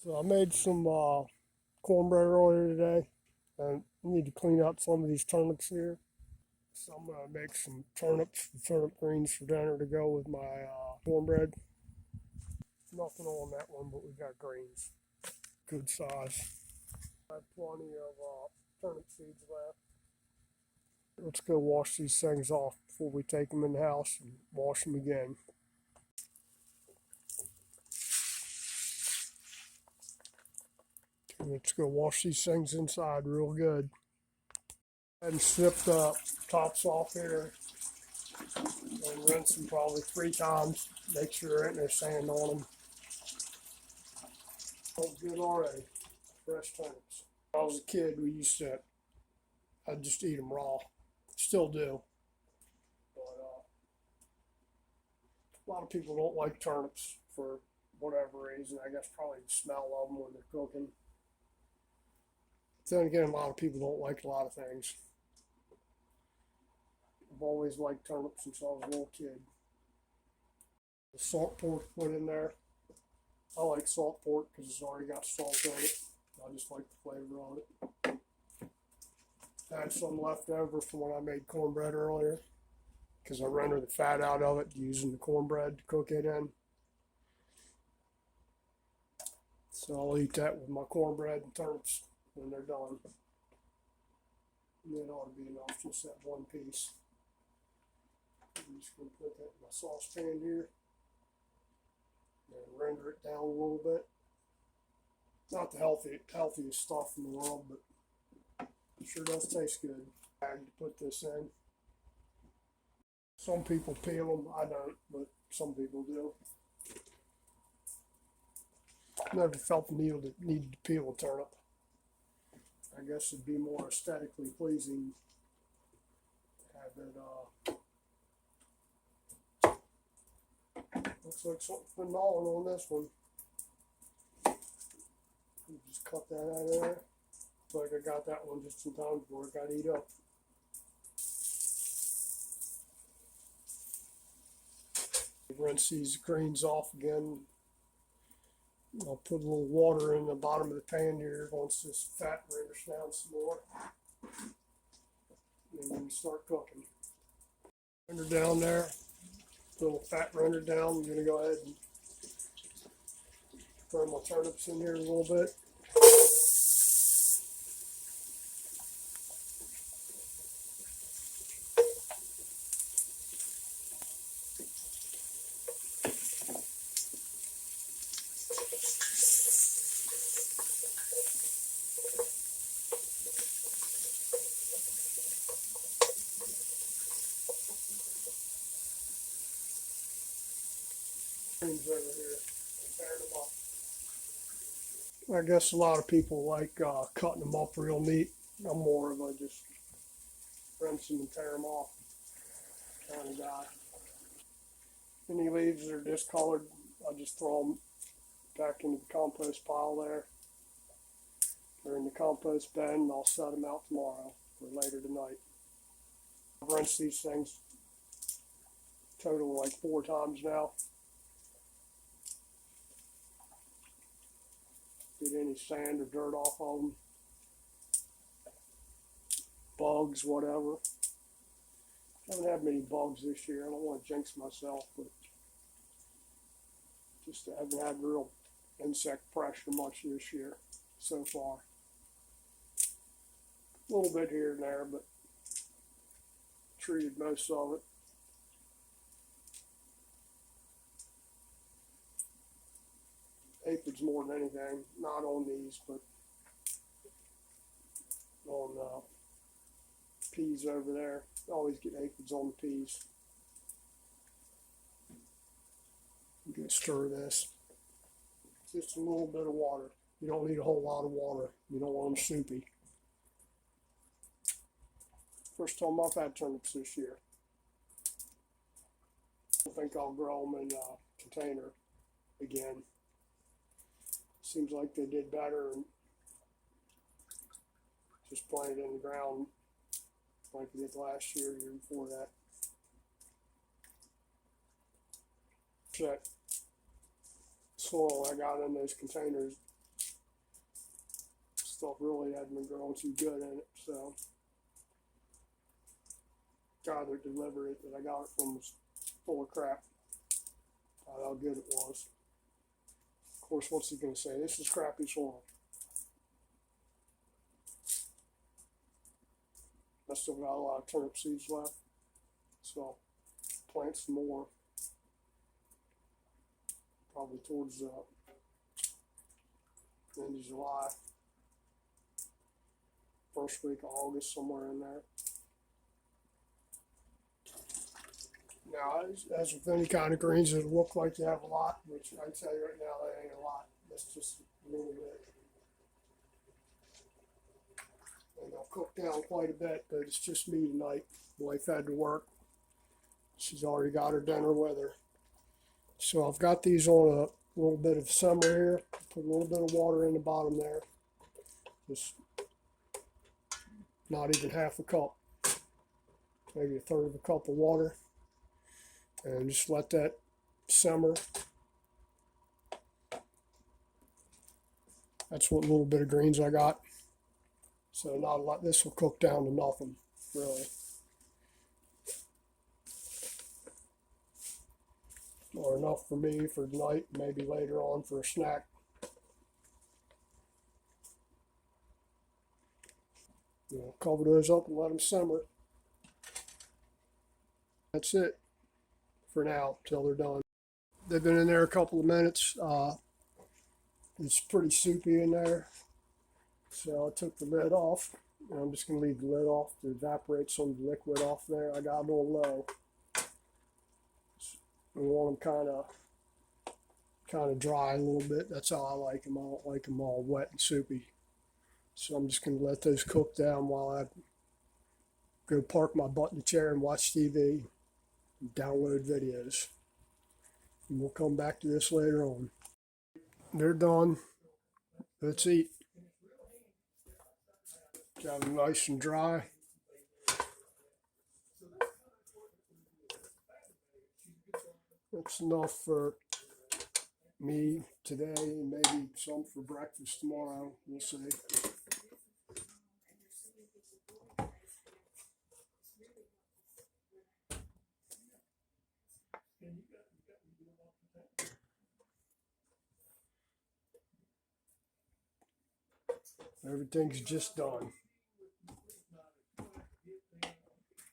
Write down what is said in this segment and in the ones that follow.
So I made some cornbread earlier today, and I need to clean out some of these turnips here. So I'm gonna make some turnips, turnip greens for dinner to go with my cornbread. Nothing on that one, but we got greens, good size. I have plenty of turnip seeds left. Let's go wash these things off before we take them in the house and wash them again. Let's go wash these things inside real good. And snip the tops off here and rinse them probably 3 times. Make sure there ain't no sand on them. Oh, good already. Fresh turnips. When I was a kid, I'd just eat them raw. Still do. But a lot of people don't like turnips for whatever reason. I guess probably the smell of them when they're cooking. Then again, a lot of people don't like a lot of things. I've always liked turnips since I was a little kid. The salt pork put in there. I like salt pork because it's already got salt in it. I just like the flavor of it. I had some left over from when I made cornbread earlier because I rendered the fat out of it using the cornbread to cook it in. So I'll eat that with my cornbread and turnips when they're done. And it ought to be enough, just that one piece. I'm just going to put that in my saucepan here and render it down a little bit. Not the healthiest stuff in the world, but it sure does taste good. I had to put this in. Some people peel them, I don't, but some people do. Never felt the need to peel a turnip. I guess it'd be more aesthetically pleasing to have it. Looks like something's been gnawing on this one. Just cut that out of there. Looks like I got that one just in time before it got eat up. Rinse these greens off again. I'll put a little water in the bottom of the pan here once this fat renders down some more. And then start cooking. Render down there. Little fat render down. I'm going to go ahead and throw my turnips in here a little bit. Over here. I guess a lot of people like cutting them up real neat. I'm more of a just rinse them and tear them off kind of guy. Any leaves that are discolored, I just throw them back into the compost pile there. They're in the compost bin, and I'll set them out tomorrow or later tonight. I've rinsed these things total like 4 times now. Get any sand or dirt off of them. Bugs, whatever. I haven't had many bugs this year. I don't want to jinx myself, but just haven't had real insect pressure much this year so far. A little bit here and there, but treated most of it. Aphids more than anything, not on these, but on peas over there. I always get aphids on the peas. I'm going to stir this. Just a little bit of water. You don't need a whole lot of water. You don't want them soupy. First time I've had turnips this year. I think I'll grow them in a container again. Seems like they did better and just planted in the ground like we did last year, year before that. That soil I got in those containers stuff really hadn't been growing too good in it. So, guy that delivered it that I got it from was full of crap. How good it was. Of course, what's he gonna say? This is crappy soil. I still got a lot of turnip seeds left, so plant some more. Probably towards the end of July, first week of August, somewhere in there. Now, as with any kind of greens, it'll look like you have a lot, which I tell you right now, that ain't a lot. That's just a little bit. And they'll cook down quite a bit, but it's just me tonight. Wife had to work. She's already got her dinner with her. So I've got these on a little bit of simmer here. Put a little bit of water in the bottom there. Just not even half a cup. Maybe a third of a cup of water. And just let that simmer. That's what little bit of greens I got. So not a lot. This will cook down to nothing, really. Or enough for me for tonight, maybe later on for a snack. Cover those up and let them simmer. That's it for now till they're done. They've been in there a couple of minutes. It's pretty soupy in there, so I took the lid off. And I'm just going to leave the lid off to evaporate some of the liquid off there. I got a little low. I want them kind of dry a little bit. That's how I like them. I don't like them all wet and soupy. So I'm just going to let those cook down while I go park my butt in the chair and watch TV and download videos. And we'll come back to this later on. They're done. Let's eat. Got them nice and dry. That's enough for me today, and maybe some for breakfast tomorrow. We'll see. Everything's just done.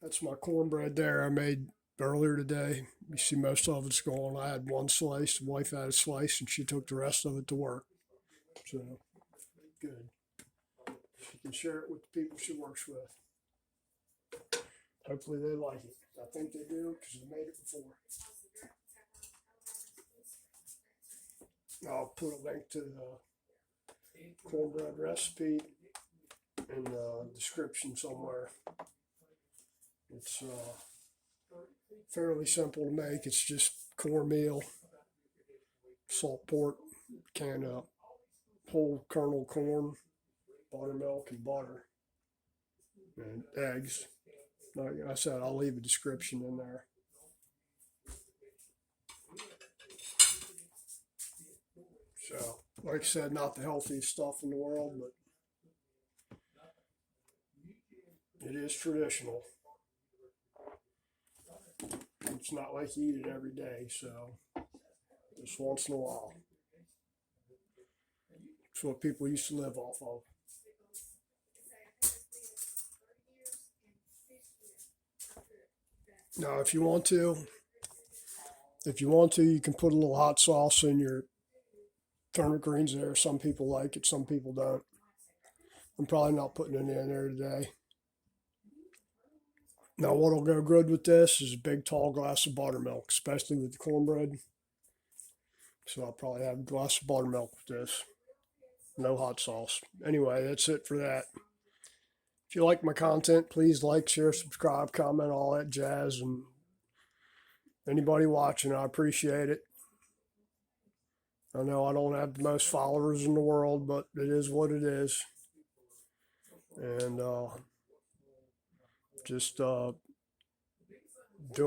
That's my cornbread there I made earlier today. You see most of it's gone. I had one slice, the wife had a slice, and she took the rest of it to work. So, good. She can share it with the people she works with. Hopefully they like it. I think they do because they made it before. I'll put a link to the cornbread recipe in the description somewhere. It's fairly simple to make. It's just cornmeal, salt pork, can of whole kernel corn, buttermilk, and butter, and eggs. Like I said, I'll leave a description in there. So, like I said, not the healthiest stuff in the world, but it is traditional. It's not like you eat it every day, so just once in a while. It's what people used to live off of. Now, you can put a little hot sauce in your turnip greens there. Some people like it, some people don't. I'm probably not putting it in there today. Now, what'll go good with this is a big tall glass of buttermilk, especially with the cornbread. So I'll probably have a glass of buttermilk with this. No hot sauce. Anyway, that's it for that. If you like my content, please like, share, subscribe, comment, all that jazz. And anybody watching, I appreciate it. I know I don't have the most followers in the world, but it is what it is. And just doing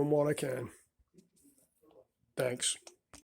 what I can. Thanks.